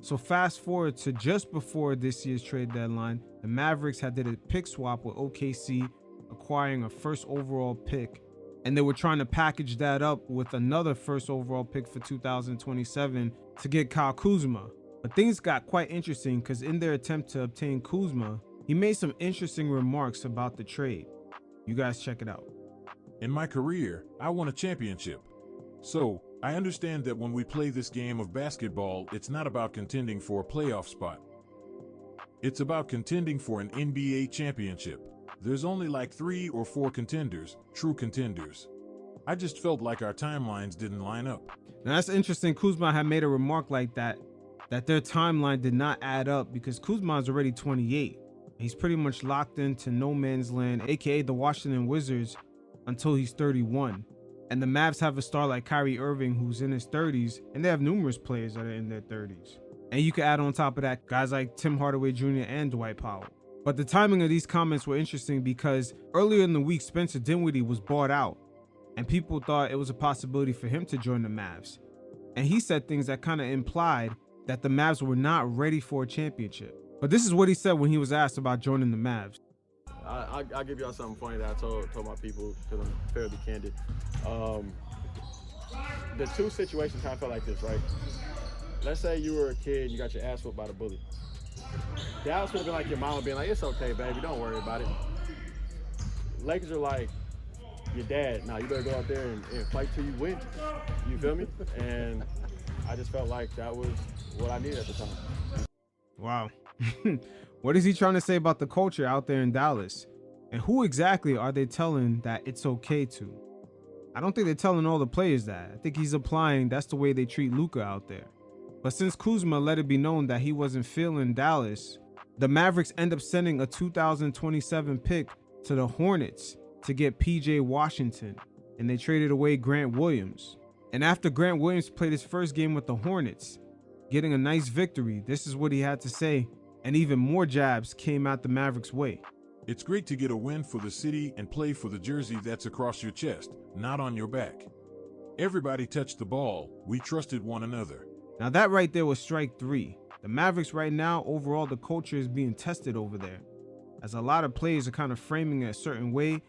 So fast forward to just before this year's trade deadline, the Mavericks had did a pick swap with OKC, acquiring a first overall pick. And they were trying to package that up with another first overall pick for 2027 to get Kyle Kuzma. But things got quite interesting because in their attempt to obtain Kuzma, he made some interesting remarks about the trade. You guys check it out. In my career, I won a championship. So, I understand that when we play this game of basketball, it's not about contending for a playoff spot. It's about contending for an NBA championship. There's only like 3 or 4 contenders, true contenders. I just felt like our timelines didn't line up. Now that's interesting. Kuzma had made a remark like that their timeline did not add up because Kuzma is already 28. He's pretty much locked into no man's land, aka the Washington Wizards, until he's 31. And the Mavs have a star like Kyrie Irving who's in his 30s, and they have numerous players that are in their 30s. And you can add on top of that guys like Tim Hardaway Jr. and Dwight Powell. But the timing of these comments were interesting because earlier in the week, Spencer Dinwiddie was bought out, and people thought it was a possibility for him to join the Mavs. And he said things that kind of implied that the Mavs were not ready for a championship. But this is what he said when he was asked about joining the Mavs. I'll give y'all something funny that I told my people because I'm fairly candid. The two situations kind of felt like this, right? Let's say you were a kid and you got your ass whooped by the bully. Dallas would have been like your mama being like, it's okay, baby, don't worry about it. Lakers are like, your dad, nah, you better go out there and fight till you win. You feel me? And I just felt like that was what I needed at the time. Wow. What is he trying to say about the culture out there in Dallas? And who exactly are they telling that it's okay to? I don't think they're telling all the players that. I think he's implying that's the way they treat Luka out there. But since Kuzma let it be known that he wasn't feeling Dallas, the Mavericks end up sending a 2027 pick to the Hornets to get PJ Washington, and they traded away Grant Williams. And after Grant Williams played his first game with the Hornets, getting a nice victory, this is what he had to say, and even more jabs came out the Mavericks' way. It's great to get a win for the city and play for the jersey that's across your chest, not on your back. Everybody touched the ball. We trusted one another. Now that right there was strike 3. The Mavericks right now, overall, the culture is being tested over there, as a lot of players are kind of framing it a certain way.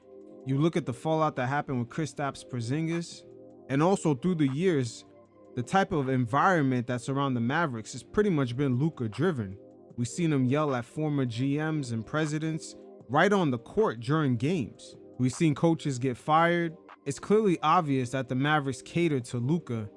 You look at the fallout that happened with Kristaps Porzingis, and also through the years, the type of environment that's around the Mavericks has pretty much been Luka driven. We've seen him yell at former GMs and presidents right on the court during games. We've seen coaches get fired. It's clearly obvious that the Mavericks cater to Luka